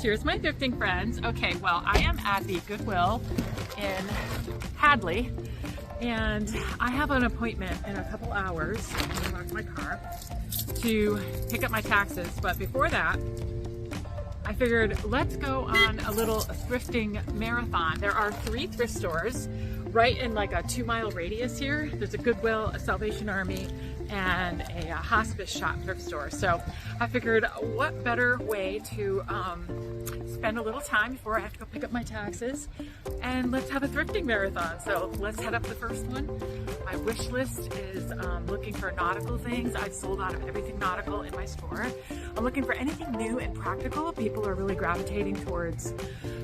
here's my thrifting friends. Okay, well, I am at the Goodwill in Hadley, and I have an appointment in a couple hours. I'm gonna walk my car to pick up my taxes, but before that, I figured let's go on a little thrifting marathon. There are 3 thrift stores right in like a 2-mile radius here. There's a Goodwill, a Salvation Army, and a hospice shop thrift store. So I figured what better way to spend a little time before I have to go pick up my taxes, and let's have a thrifting marathon. So let's head up the first one. My wish list is looking for nautical things. I've sold out of everything nautical in my store. I'm looking for anything new and practical. People are really gravitating towards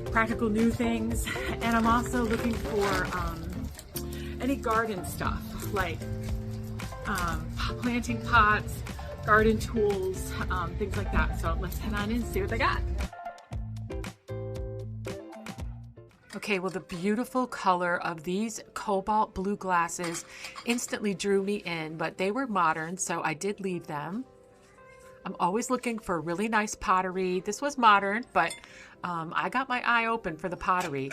practical new things. And I'm also looking for any garden stuff, like planting pots, garden tools, things like that. So let's head on in and see what they got. Okay, well, the beautiful color of these cobalt blue glasses instantly drew me in, but they were modern, so I did leave them. I'm always looking for really nice pottery. This was modern, but I got my eye open for the pottery.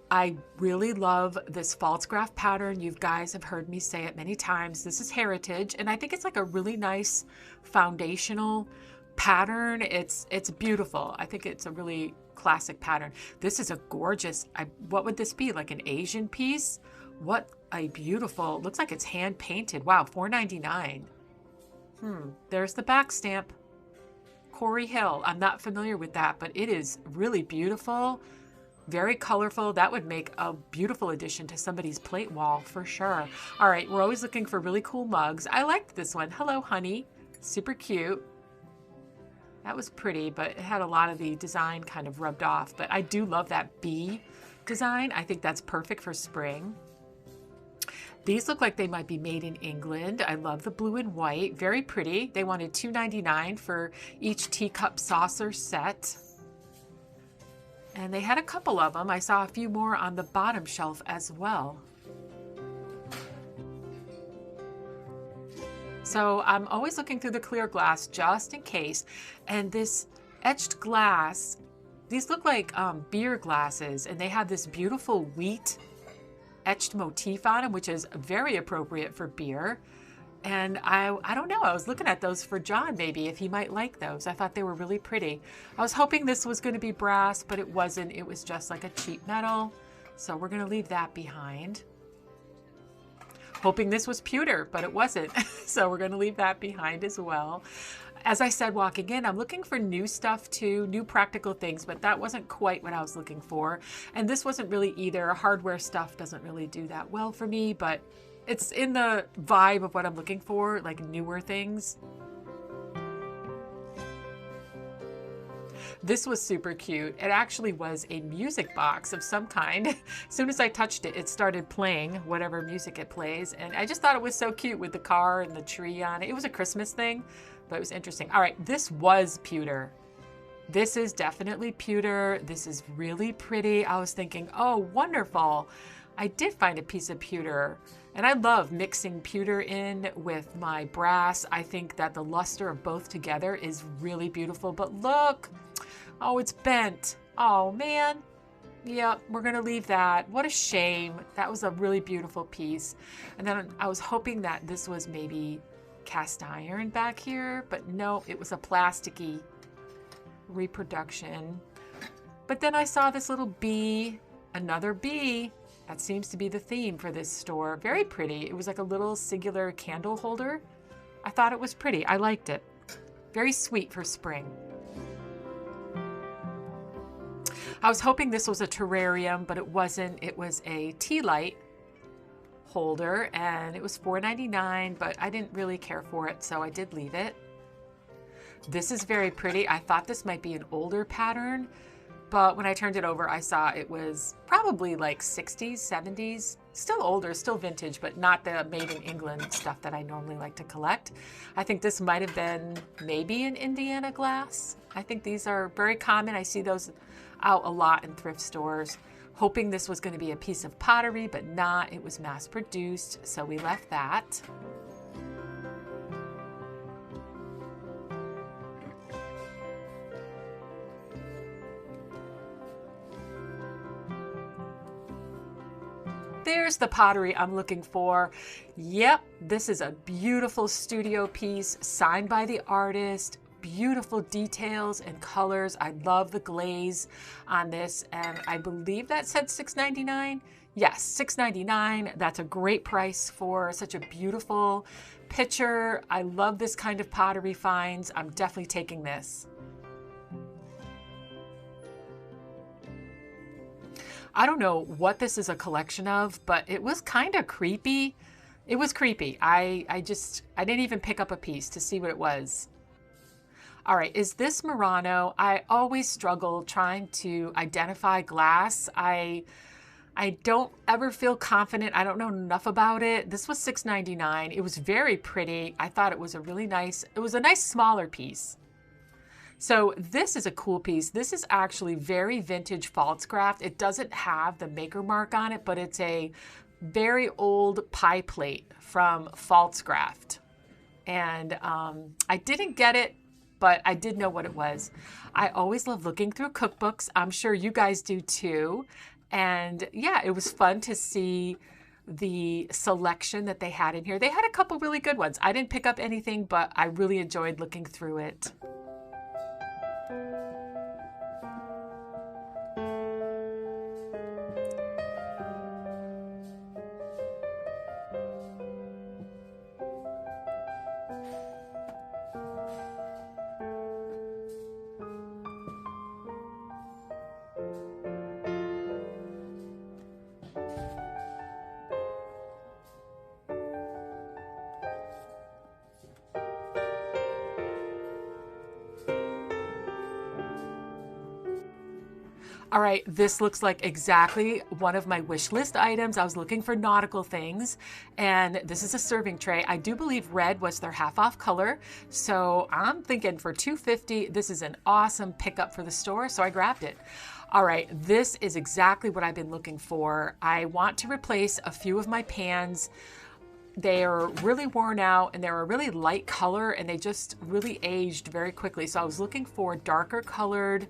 I really love this false graph pattern. You guys have heard me say it many times. This is heritage, and I think it's like a really nice foundational pattern. It's beautiful. I think it's a really classic pattern. This is a gorgeous, what would this be, like an Asian piece? What a beautiful, looks like it's hand painted. Wow, $4.99. There's the back stamp. Corey Hill. I'm not familiar with that, but it is really beautiful. Very colorful. That would make a beautiful addition to somebody's plate wall for sure. All right, we're always looking for really cool mugs. I liked this one. Hello, honey. Super cute. That was pretty, but it had a lot of the design kind of rubbed off. But I do love that bee design. I think that's perfect for spring. These look like they might be made in England. I love the blue and white. Very pretty. They wanted $2.99 for each teacup saucer set. And they had a couple of them. I saw a few more on the bottom shelf as well. So I'm always looking through the clear glass just in case. And this etched glass, these look like beer glasses, and they have this beautiful wheat etched motif on them, which is very appropriate for beer. And I don't know, I was looking at those for John, maybe, if he might like those. I thought they were really pretty. I was hoping this was going to be brass, but it wasn't. It was just like a cheap metal. So we're going to leave that behind. Hoping this was pewter, but it wasn't. So we're going to leave that behind as well. As I said, walking in, I'm looking for new stuff too, new practical things, but that wasn't quite what I was looking for. And this wasn't really either. Hardware stuff doesn't really do that well for me, but it's in the vibe of what I'm looking for, like newer things. This was super cute. It actually was a music box of some kind. As soon as I touched it, it started playing whatever music it plays. And I just thought it was so cute with the car and the tree on it. It was a Christmas thing, but it was interesting. All right, this was pewter. This is definitely pewter. This is really pretty. I was thinking, oh, wonderful. I did find a piece of pewter. And I love mixing pewter in with my brass. I think that the luster of both together is really beautiful. But look, oh, it's bent. Oh, man. Yep, we're going to leave that. What a shame. That was a really beautiful piece. And then I was hoping that this was maybe cast iron back here. But no, it was a plasticky reproduction. But then I saw this little bee, another bee. That seems to be the theme for this store. Very pretty. It was like a little singular candle holder. I thought it was pretty. I liked it. Very sweet for spring. I was hoping this was a terrarium, but it wasn't. It was a tea light holder, and it was $4.99, but I didn't really care for it, so I did leave it. This is very pretty. I thought this might be an older pattern, but when I turned it over, I saw it was probably like 60s, 70s, still older, still vintage, but not the made in England stuff that I normally like to collect. I think this might have been maybe an Indiana glass. I think these are very common. I see those out a lot in thrift stores. Hoping this was going to be a piece of pottery, but not. It was mass produced, so we left that. There's the pottery I'm looking for. Yep, this is a beautiful studio piece signed by the artist. Beautiful details and colors. I love the glaze on this, and I believe that said $6.99. Yes, $6.99. That's a great price for such a beautiful picture. I love this kind of pottery finds. I'm definitely taking this. I don't know what this is a collection of, but it was kind of creepy. It was creepy. I didn't even pick up a piece to see what it was. All right, is this Murano? I always struggle trying to identify glass. I don't ever feel confident. I don't know enough about it. This was $6.99. It was very pretty. I thought it was a nice smaller piece. So this is a cool piece. This is actually very vintage false craft. It doesn't have the maker mark on it, but it's a very old pie plate from false craft. And I didn't get it, but I did know what it was. I always love looking through cookbooks. I'm sure you guys do too. And yeah, it was fun to see the selection that they had in here. They had a couple really good ones. I didn't pick up anything, but I really enjoyed looking through it. All right, this looks like exactly one of my wish list items. I was looking for nautical things, and this is a serving tray. I do believe red was their half off color, so I'm thinking for $2.50, this is an awesome pickup for the store, so I grabbed it. All right, this is exactly what I've been looking for. I want to replace a few of my pans. They are really worn out, and they're a really light color, and they just really aged very quickly. So I was looking for darker colored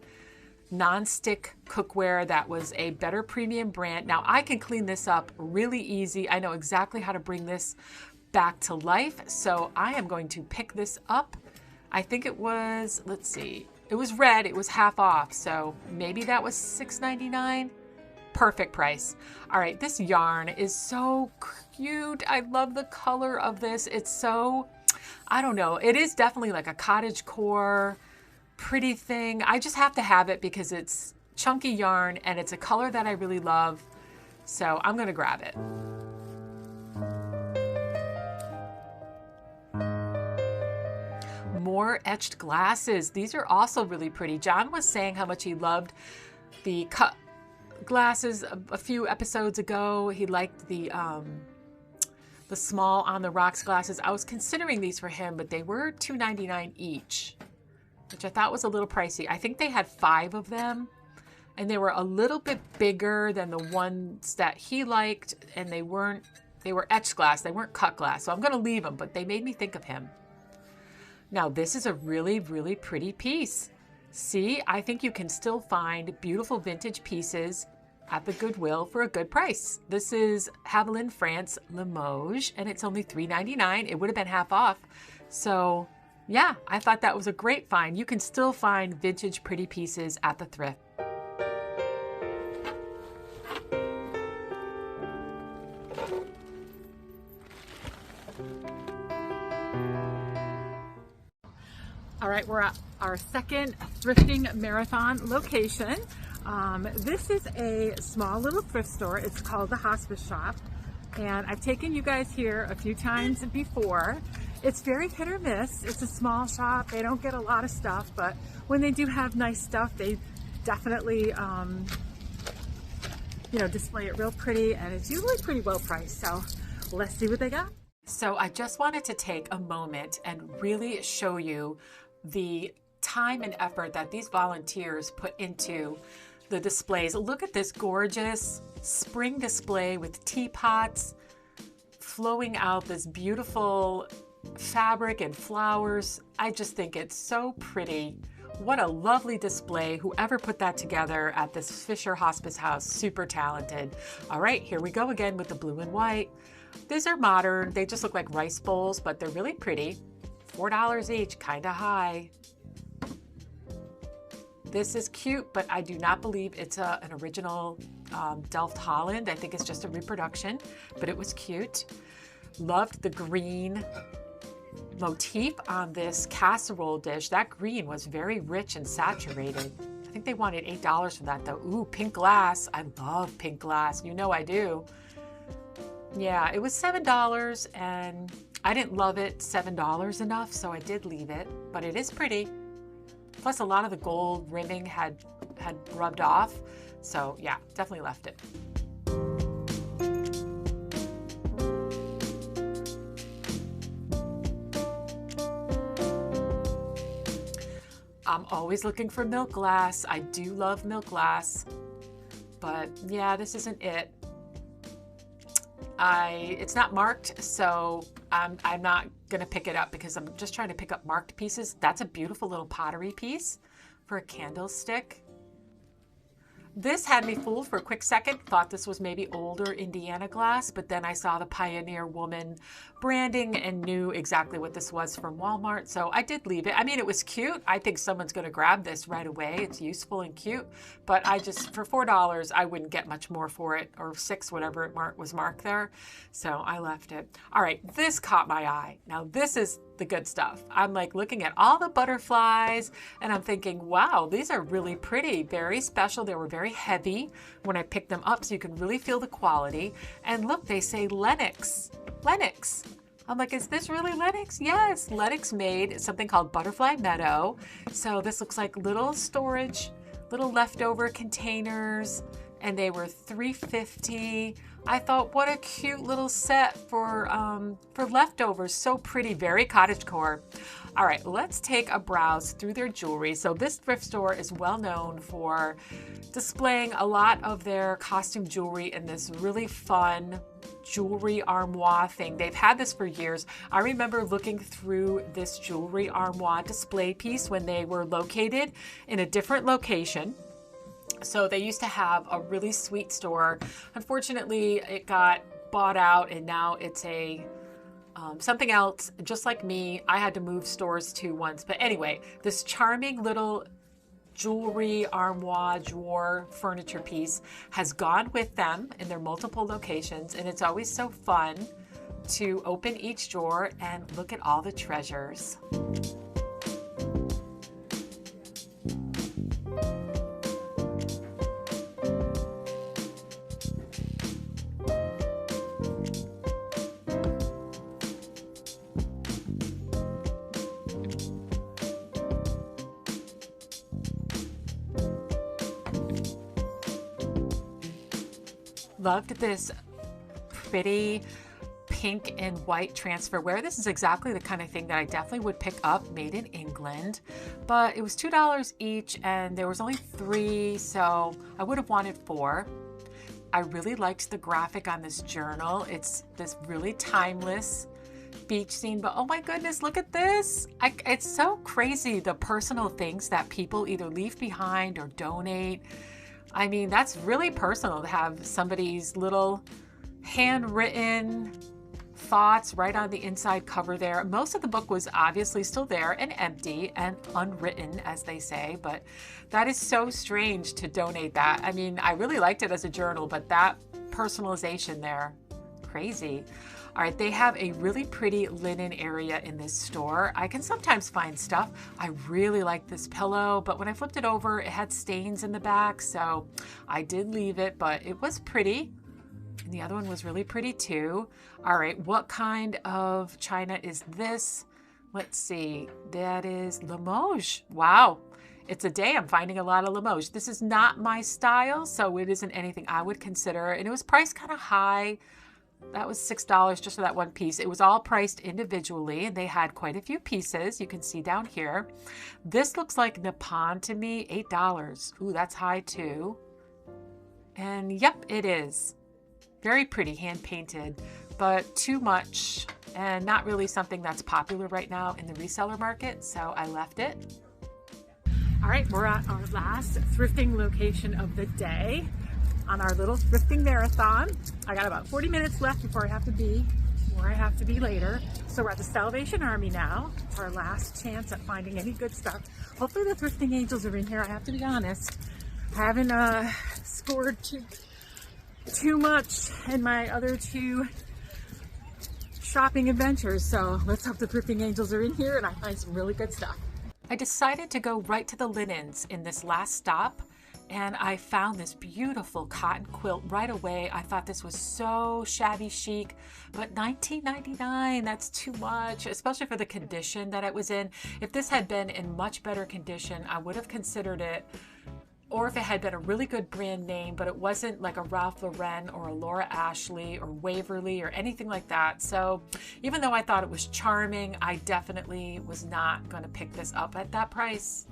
non-stick cookware that was a better premium brand. Now I can clean this up really easy. I know exactly how to bring this back to life. So I am going to pick this up. I think it was, let's see, it was red. It was half off. So maybe that was $6.99. Perfect price. All right, this yarn is so cute. I love the color of this. It's so, I don't know. It is definitely like a cottage core pretty thing. I just have to have it because it's chunky yarn and it's a color that I really love. So I'm going to grab it. More etched glasses. These are also really pretty. John was saying how much he loved the cut glasses a few episodes ago. He liked the small on the rocks glasses. I was considering these for him, but they were $2.99 each, which I thought was a little pricey. I think they had 5 of them, and they were a little bit bigger than the ones that he liked, and they were etched glass. They weren't cut glass, so I'm going to leave them, but they made me think of him. Now, this is a really, really pretty piece. See, I think you can still find beautiful vintage pieces at the Goodwill for a good price. This is Hamelin, France, Limoges, and it's only $3.99. It would have been half off. So yeah, I thought that was a great find. You can still find vintage pretty pieces at the thrift. All right, we're at our second thrifting marathon location. This is a small little thrift store. It's called the Hospice Shop, and I've taken you guys here a few times before. It's very hit or miss. It's a small shop. They don't get a lot of stuff, but when they do have nice stuff, they definitely, display it real pretty, and it's usually pretty well priced. So let's see what they got. So I just wanted to take a moment and really show you the time and effort that these volunteers put into the displays. Look at this gorgeous spring display with teapots flowing out this beautiful fabric and flowers. I just think it's so pretty. What a lovely display. Whoever put that together at this Fisher Hospice House, super talented. All right, here we go again with the blue and white. These are modern. They just look like rice bowls, but they're really pretty. $4 each, kind of high. This is cute, but I do not believe it's an original Delft Holland. I think it's just a reproduction, but it was cute. Loved the green motif on this casserole dish. That green was very rich and saturated. I think they wanted $8 for that though. Ooh, pink glass. I love pink glass. You know I do. Yeah, it was $7 and I didn't love it $7 enough, so I did leave it, but it is pretty. Plus a lot of the gold rimming had rubbed off. So yeah, definitely left it. I'm always looking for milk glass. I do love milk glass, but yeah, this isn't it. It's not marked, so I'm not gonna pick it up because I'm just trying to pick up marked pieces. That's a beautiful little pottery piece for a candlestick. This had me fooled for a quick second. Thought this was maybe older Indiana glass, but then I saw the Pioneer Woman branding and knew exactly what this was from Walmart, so I did leave it. I mean, it was cute. I think someone's going to grab this right away. It's useful and cute, but I just, for $4, I wouldn't get much more for it, or $6, whatever it was marked there, so I left it. All right, this caught my eye. Now, this is the good stuff. I'm like looking at all the butterflies and I'm thinking, wow, these are really pretty, very special. They were very heavy when I picked them up, so you can really feel the quality. And look, they say Lenox. Lenox. I'm like, is this really Lenox? Yes, Lenox made something called Butterfly Meadow. So this looks like little storage, little leftover containers, and they were $3.50. I thought, what a cute little set for leftovers. So pretty, very cottagecore. All right, let's take a browse through their jewelry. So this thrift store is well known for displaying a lot of their costume jewelry in this really fun jewelry armoire thing. They've had this for years. I remember looking through this jewelry armoire display piece when they were located in a different location. So they used to have a really sweet store. Unfortunately, it got bought out and now it's a something else. Just like me, I had to move stores too once. But anyway, this charming little jewelry armoire drawer furniture piece has gone with them in their multiple locations, and it's always so fun to open each drawer and look at all the treasures. Loved this pretty pink and white transfer wear. This is exactly the kind of thing that I definitely would pick up, made in England, but it was $2 each and there was only 3, so I would have wanted 4. I really liked the graphic on this journal. It's this really timeless beach scene, but oh my goodness, look at this. It's so crazy, the personal things that people either leave behind or donate. I mean, that's really personal to have somebody's little handwritten thoughts right on the inside cover there. Most of the book was obviously still there and empty and unwritten, as they say, but that is so strange to donate that. I mean, I really liked it as a journal, but that personalization there, crazy. All right, they have a really pretty linen area in this store. I can sometimes find stuff. I really like this pillow, but when I flipped it over, it had stains in the back, so I did leave it, but it was pretty. And the other one was really pretty too. All right, what kind of china is this? Let's see, that is Limoges. Wow, it's a day I'm finding a lot of Limoges. This is not my style, so it isn't anything I would consider, and it was priced kind of high. That was $6 just for that one piece. It was all priced individually, and they had quite a few pieces. You can see down here. This looks like Nippon to me, $8. Ooh, that's high too. And yep, it is. Very pretty, hand-painted, but too much and not really something that's popular right now in the reseller market, so I left it. All right, we're at our last thrifting location of the day on our little thrifting marathon. I got about 40 minutes left before I have to be where I have to be later. So we're at the Salvation Army now. It's our last chance at finding any good stuff. Hopefully the thrifting angels are in here. I have to be honest. I haven't scored too much in my other two shopping adventures. So let's hope the thrifting angels are in here and I find some really good stuff. I decided to go right to the linens in this last stop, and I found this beautiful cotton quilt right away. I thought this was so shabby chic, but $19.99, that's too much, especially for the condition that it was in. If this had been in much better condition, I would have considered it, or if it had been a really good brand name, but it wasn't like a Ralph Lauren or a Laura Ashley or Waverly or anything like that. So even though I thought it was charming, I definitely was not going to pick this up at that price.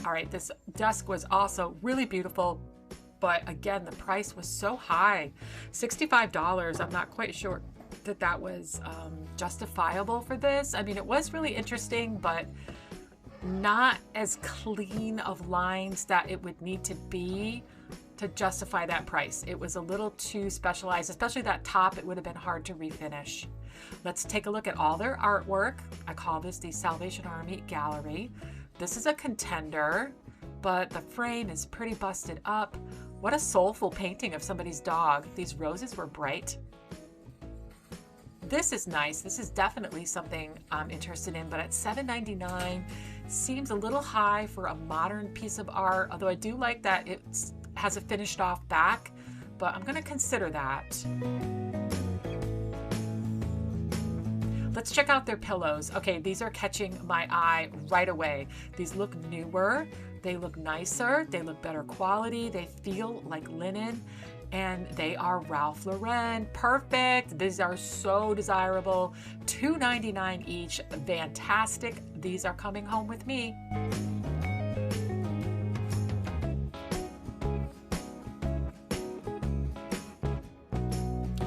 All right, this desk was also really beautiful, but again, the price was so high, $65. I'm not quite sure that that was justifiable for this. I mean, it was really interesting, but not as clean of lines that it would need to be to justify that price. It was a little too specialized, especially that top. It would have been hard to refinish. Let's take a look at all their artwork. I call this the Salvation Army Gallery. This is a contender, but the frame is pretty busted up. What a soulful painting of somebody's dog. These roses were bright. This is nice. This is definitely something I'm interested in, but at $7.99 seems a little high for a modern piece of art, although I do like that it has a finished off back, but I'm gonna consider that. Let's check out their pillows. Okay, these are catching my eye right away. These look newer, they look nicer, they look better quality, they feel like linen, and they are Ralph Lauren. Perfect. These are so desirable. $2.99 each. Fantastic. These are coming home with me.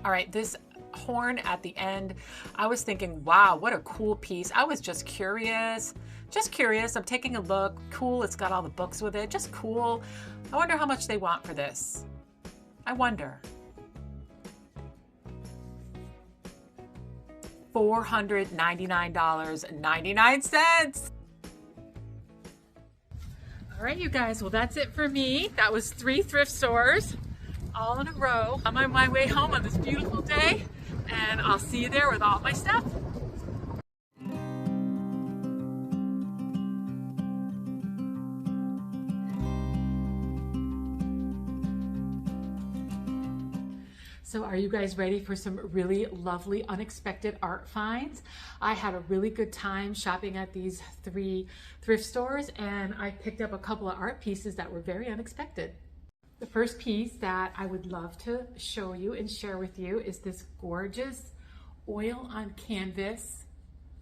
All right, this horn at the end, I was thinking, wow, what a cool piece. I was just curious. I'm taking a look. Cool. It's got all the books with it. Just cool. I wonder how much they want for this. I wonder. $499.99. All right, you guys. Well, that's it for me. That was 3 thrift stores all in a row. I'm on my way home on this beautiful day, and I'll see you there with all my stuff. So are you guys ready for some really lovely, unexpected art finds? I had a really good time shopping at these 3 thrift stores, and I picked up a couple of art pieces that were very unexpected. The first piece that I would love to show you and share with you is this gorgeous oil on canvas,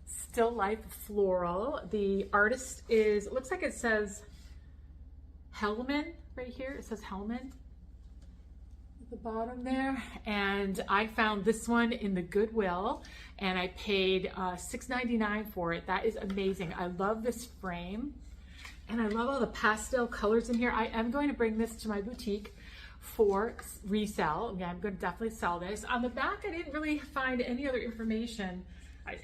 still life floral. The artist is, it looks like it says Hellman right here. It says Hellman. The bottom there, and I found this one in the Goodwill, and I paid $6.99 for it. That is amazing. I love this frame, and I love all the pastel colors in here. I am going to bring this to my boutique for resale. Yeah, I'm going to definitely sell this. On the back, I didn't really find any other information.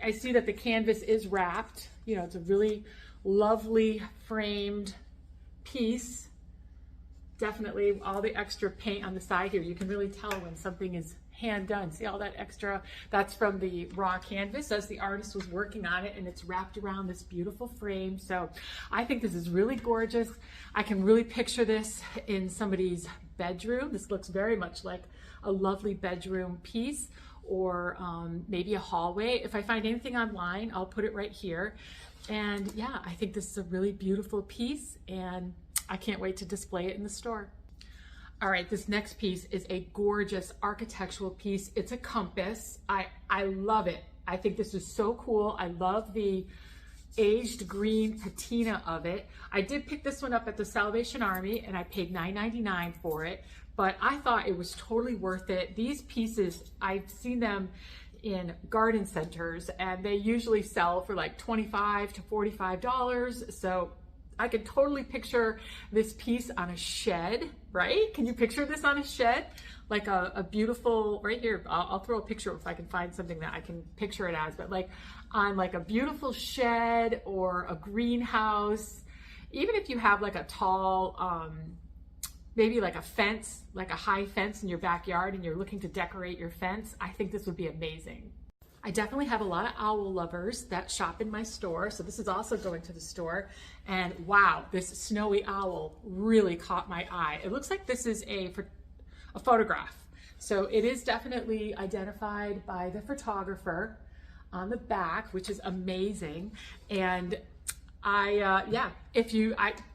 I see that the canvas is wrapped. You know, it's a really lovely framed piece. Definitely all the extra paint on the side here. You can really tell when something is hand done. See all that extra? That's from the raw canvas as the artist was working on it, and it's wrapped around this beautiful frame. So I think this is really gorgeous. I can really picture this in somebody's bedroom. This looks very much like a lovely bedroom piece, or maybe a hallway. If I find anything online, I'll put it right here. And yeah, I think this is a really beautiful piece, and I can't wait to display it in the store. All right, this next piece is a gorgeous architectural piece. It's a compass. I love it. I think this is so cool. I love the aged green patina of it. I did pick this one up at the Salvation Army, and I paid $9.99 for it, but I thought it was totally worth it. These pieces, I've seen them in garden centers, and they usually sell for like $25 to $45. So I could totally picture this piece on a shed, right? Can you picture this on a shed? Like a beautiful, right here, I'll throw a picture if I can find something that I can picture it as, but like on like a beautiful shed or a greenhouse. Even if you have like a tall, maybe like a fence, like a high fence in your backyard and you're looking to decorate your fence, I think this would be amazing. I definitely have a lot of owl lovers that shop in my store, so this is also going to the store. And wow, this snowy owl really caught my eye. It looks like this is a photograph. So it is definitely identified by the photographer on the back, which is amazing. And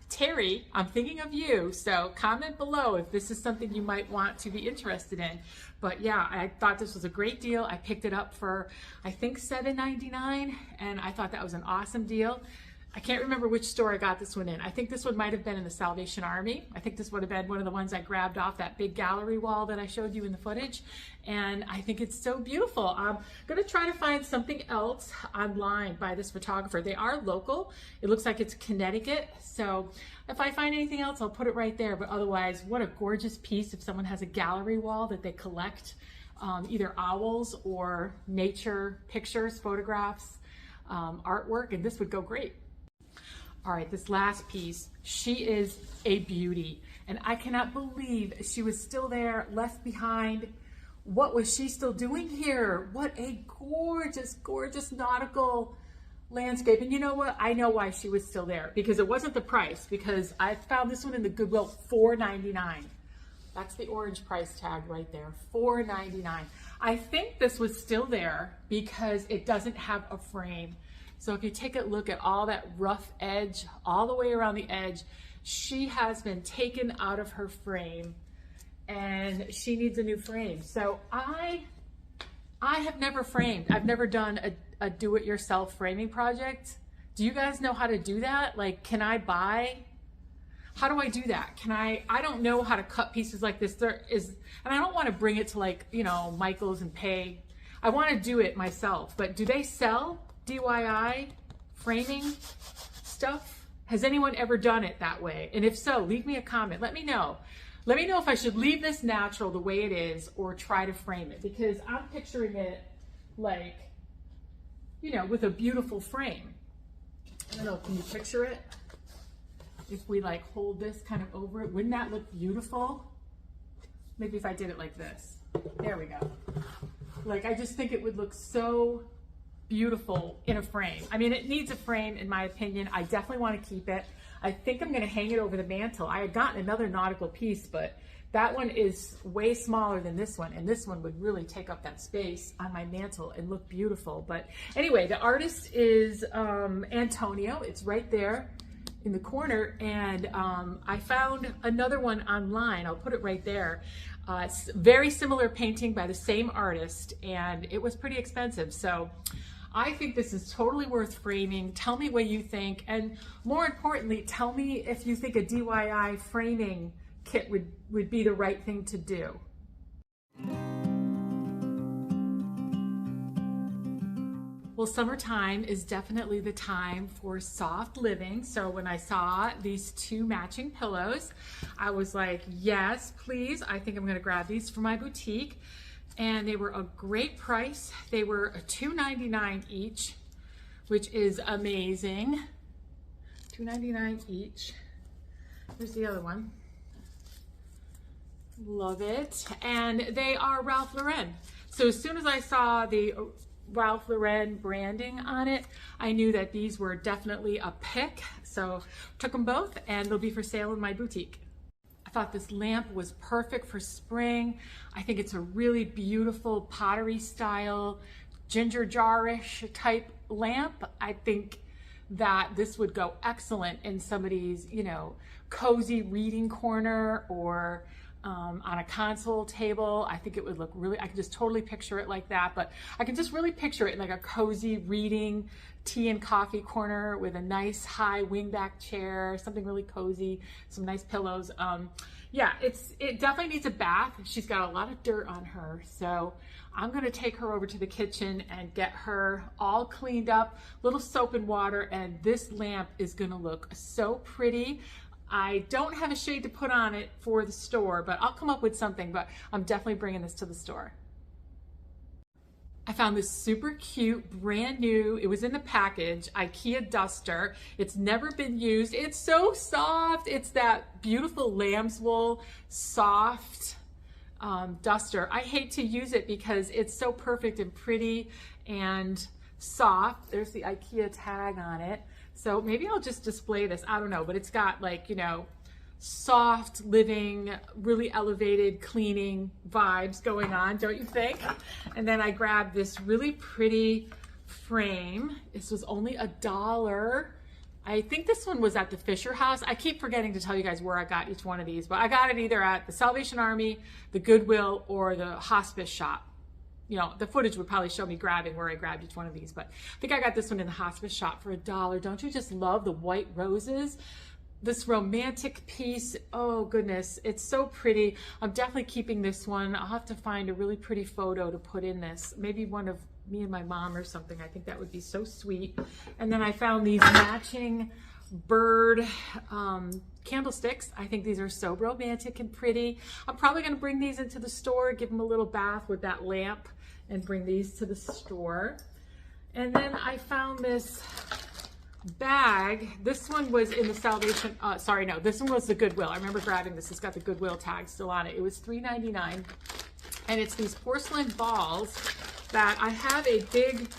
Terry, I'm thinking of you, so comment below if this is something you might want to be interested in. But yeah, I thought this was a great deal. I picked it up for, I think, $7.99, and I thought that was an awesome deal. I can't remember which store I got this one in. I think this one might have been in the Salvation Army. I think this would have been one of the ones I grabbed off that big gallery wall that I showed you in the footage. And I think it's so beautiful. I'm gonna try to find something else online by this photographer. They are local. It looks like it's Connecticut. So if I find anything else, I'll put it right there. But otherwise, what a gorgeous piece if someone has a gallery wall that they collect either owls or nature pictures, photographs, artwork, and this would go great. All right, this last piece, she is a beauty, and I cannot believe she was still there, left behind. What was she still doing here? What a gorgeous, gorgeous nautical landscape. And you know what? I know why she was still there, because it wasn't the price, because I found this one in the Goodwill, $4.99. That's the orange price tag right there, $4.99. I think this was still there because it doesn't have a frame. So if you take a look at all that rough edge, all the way around the edge, she has been taken out of her frame and she needs a new frame. So I have never framed. I've never done a do-it-yourself framing project. Do you guys know how to do that? Like, can I buy? How do I do that? I don't know how to cut pieces like this. And I don't want to bring it to like, you know, Michael's and pay. I want to do it myself, but do they sell DIY framing stuff? Has anyone ever done it that way? And if so, leave me a comment. Let me know. Let me know if I should leave this natural the way it is or try to frame it, because I'm picturing it like, you know, with a beautiful frame. I don't know, can you picture it? If we like hold this kind of over it, wouldn't that look beautiful? Maybe if I did it like this. There we go. Like, I just think it would look so beautiful in a frame. I mean, it needs a frame in my opinion. I definitely want to keep it. I think I'm going to hang it over the mantle. I had gotten another nautical piece, but that one is way smaller than this one, and this one would really take up that space on my mantle and look beautiful. But anyway, the artist is Antonio. It's right there in the corner, and I found another one online. I'll put it right there. It's very similar painting by the same artist, and it was pretty expensive. So I think this is totally worth framing. Tell me what you think, and more importantly, tell me if you think a DIY framing kit would be the right thing to do. Well, summertime is definitely the time for soft living. So when I saw these two matching pillows, I was like, yes, please. I think I'm gonna grab these for my boutique. And they were a great price. They were $2.99 each, which is amazing. $2.99 each. Here's the other one. Love it. And they are Ralph Lauren. So as soon as I saw the Ralph Lauren branding on it, I knew that these were definitely a pick. So took them both, and they'll be for sale in my boutique. I thought this lamp was perfect for spring. I think it's a really beautiful pottery style, ginger jar-ish type lamp. I think that this would go excellent in somebody's, you know, cozy reading corner, or on a console table. I think it would look really, I can just totally picture it like that, but I can just really picture it in like a cozy reading tea and coffee corner with a nice high wingback chair, something really cozy, some nice pillows. Yeah, it definitely needs a bath. She's got a lot of dirt on her, so I'm gonna take her over to the kitchen and get her all cleaned up, little soap and water, and this lamp is gonna look so pretty. I don't have a shade to put on it for the store, but I'll come up with something, but I'm definitely bringing this to the store. I found this super cute, brand new, it was in the package, IKEA duster. It's never been used. It's so soft. It's that beautiful lamb's wool, soft duster. I hate to use it because it's so perfect and pretty and soft. There's the IKEA tag on it. So maybe I'll just display this. I don't know, but it's got like, you know, soft living, really elevated cleaning vibes going on, don't you think? And then I grabbed this really pretty frame. This was only $1. I think this one was at the Fisher House. I keep forgetting to tell you guys where I got each one of these, but I got it either at the Salvation Army, the Goodwill, or the hospice shop. You know, the footage would probably show me grabbing where I grabbed each one of these, but I think I got this one in the hospice shop for $1. Don't you just love the white roses? This romantic piece, oh goodness, it's so pretty. I'm definitely keeping this one. I'll have to find a really pretty photo to put in this. Maybe one of me and my mom or something. I think that would be so sweet. And then I found these matching bird candlesticks. I think these are so romantic and pretty. I'm probably gonna bring these into the store, give them a little bath with that lamp and bring these to the store. And then I found this bag. This one was in the Salvation, sorry, no, this one was the Goodwill. I remember grabbing this. It's got the Goodwill tag still on it. It was $3.99. And it's these porcelain balls that I have a big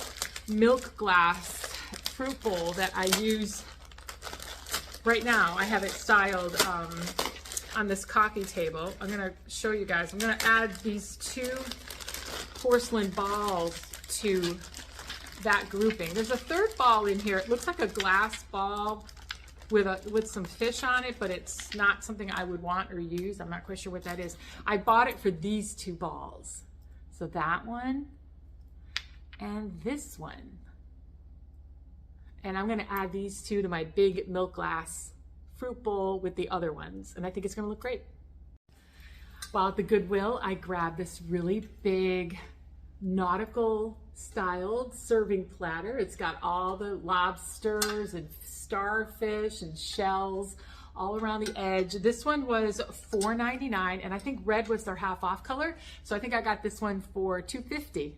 milk glass fruit bowl that I use right now. I have it styled on this coffee table. I'm gonna show you guys. I'm gonna add these 2 porcelain balls to that grouping. There's a third ball in here. It looks like a glass ball with some fish on it, but it's not something I would want or use. I'm not quite sure what that is. I bought it for these 2 balls. So that one and this one. And I'm gonna add these 2 to my big milk glass fruit bowl with the other ones. And I think it's gonna look great. While at the Goodwill, I grabbed this really big nautical styled serving platter. It's got all the lobsters and starfish and shells all around the edge. This one was $4.99, and I think red was their half off color. So I think I got this one for $2.50.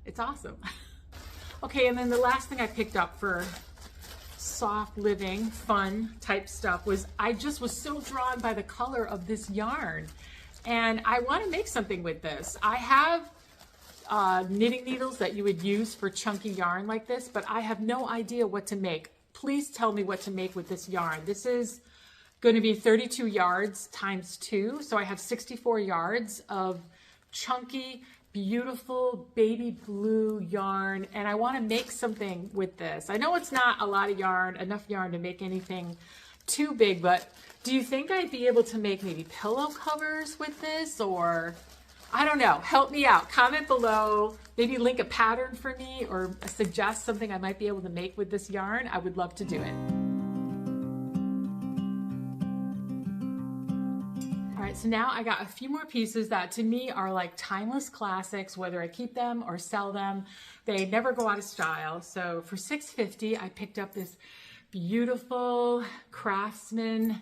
It's awesome. Okay, and then the last thing I picked up for soft living, fun type stuff was, I just was so drawn by the color of this yarn. And I want to make something with this. I have knitting needles that you would use for chunky yarn like this, but I have no idea what to make. Please tell me what to make with this yarn. This is going to be 32 yards times 2, so I have 64 yards of chunky, beautiful baby blue yarn, and I want to make something with this. I know it's not a lot of yarn, enough yarn to make anything too big, but do you think I'd be able to make maybe pillow covers with this, or I don't know, help me out. Comment below, maybe link a pattern for me or suggest something I might be able to make with this yarn. I would love to do it. All right, so now I got a few more pieces that to me are like timeless classics, whether I keep them or sell them. They never go out of style. So for $6.50, I picked up this beautiful Craftsman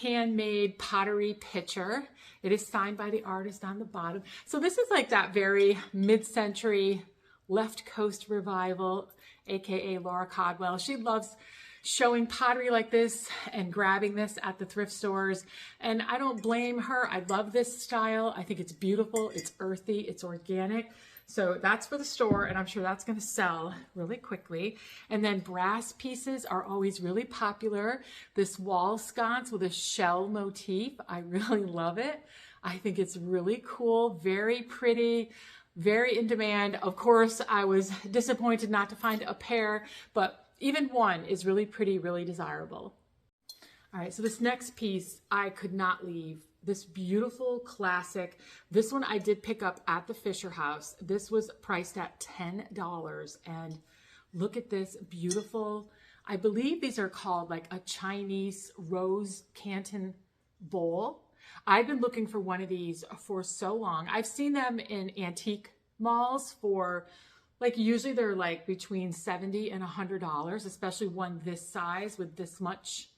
handmade pottery pitcher. It is signed by the artist on the bottom. So this is like that very mid-century left coast revival, AKA Laura Codwell. She loves showing pottery like this and grabbing this at the thrift stores. And I don't blame her. I love this style. I think it's beautiful. It's earthy. It's organic. So that's for the store, and I'm sure that's going to sell really quickly. And then brass pieces are always really popular. This wall sconce with a shell motif, I really love it. I think it's really cool, very pretty, very in demand. Of course, I was disappointed not to find a pair, but even one is really pretty, really desirable. All right, so this next piece I could not leave this beautiful classic. This one I did pick up at the Fisher House. This was priced at $10. And look at this beautiful, I believe these are called like a Chinese rose Canton bowl. I've been looking for one of these for so long. I've seen them in antique malls for like, usually they're like between $70 and $100, especially one this size with this much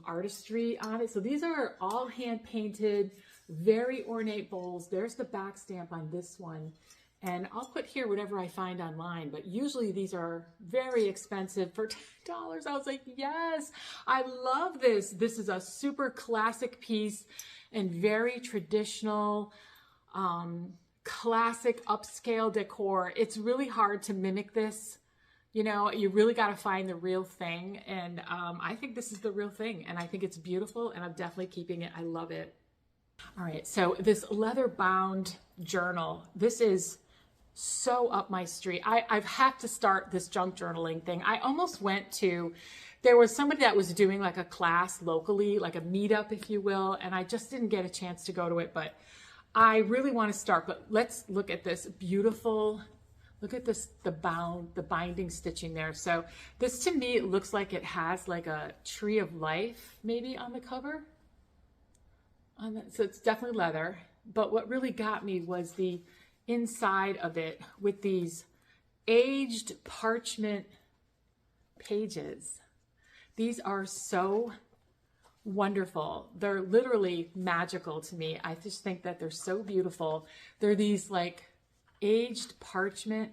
artistry on it. So these are all hand painted, very ornate bowls. There's the back stamp on this one. And I'll put here whatever I find online, but usually these are very expensive for $10. I was like, yes, I love this. This is a super classic piece and very traditional, classic upscale decor. It's really hard to mimic this. You know, you really got to find the real thing. And I think this is the real thing. And I think it's beautiful and I'm definitely keeping it. I love it. All right. So this leather bound journal, this is so up my street. I've had to start this junk journaling thing. I almost went to, there was somebody that was doing like a class locally, like a meetup, if you will. And I just didn't get a chance to go to it, but I really want to start. But let's look at this beautiful, look at this, the binding stitching there. So this to me, it looks like it has like a tree of life maybe on the cover. So it's definitely leather. But what really got me was the inside of it with these aged parchment pages. These are so wonderful. They're literally magical to me. I just think that they're so beautiful. They're these like aged parchment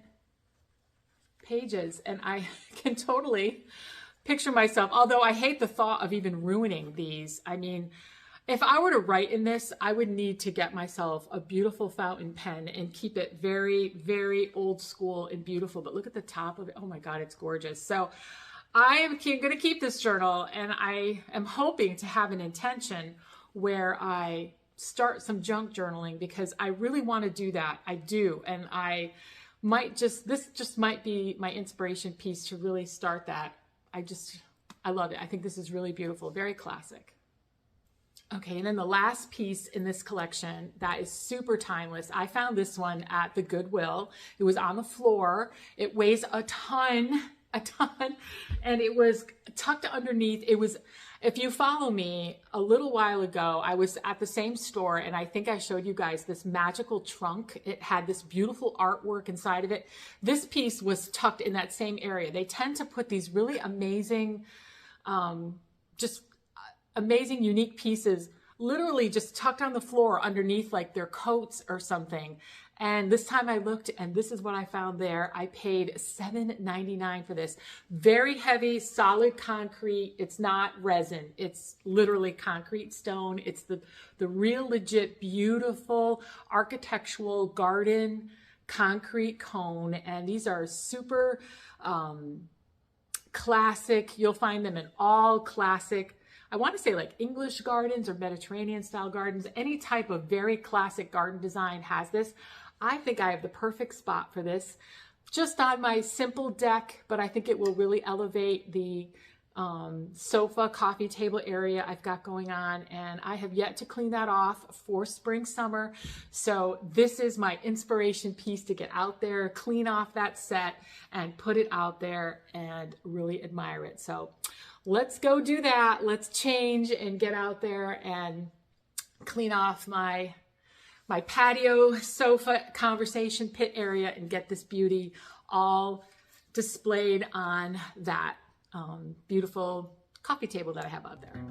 pages, and I can totally picture myself, although I hate the thought of even ruining these. I mean, if I were to write in this, I would need to get myself a beautiful fountain pen and keep it very, very old school and beautiful. But look at the top of it. Oh my God, it's gorgeous. So I am going to keep this journal, and I am hoping to have an intention where I start some junk journaling, because I really want to do that. I do. And I might this just might be my inspiration piece to really start that. I love it. I think this is really beautiful. Very classic. Okay, and then the last piece in this collection that is super timeless. I found this one at the Goodwill. It was on the floor. It weighs a ton, and it was tucked underneath. It was, if you follow me, a little while ago, I was at the same store, and I think I showed you guys this magical trunk. It had this beautiful artwork inside of it. This piece was tucked in that same area. They tend to put these really amazing, amazing, unique pieces literally just tucked on the floor underneath like their coats or something. And this time I looked, and this is what I found there. I paid $7.99 for this. Very heavy, solid concrete. It's not resin. It's literally concrete stone. It's the real legit, beautiful architectural garden concrete cone. And these are super classic. You'll find them in all classic, I want to say like English gardens or Mediterranean style gardens. Any type of very classic garden design has this. I think I have the perfect spot for this, just on my simple deck, but I think it will really elevate the sofa, coffee table area I've got going on, and I have yet to clean that off for spring, summer. So this is my inspiration piece to get out there, clean off that set, and put it out there and really admire it. So let's go do that. Let's change and get out there and clean off my patio, sofa, conversation pit area, and get this beauty all displayed on that beautiful coffee table that I have out there.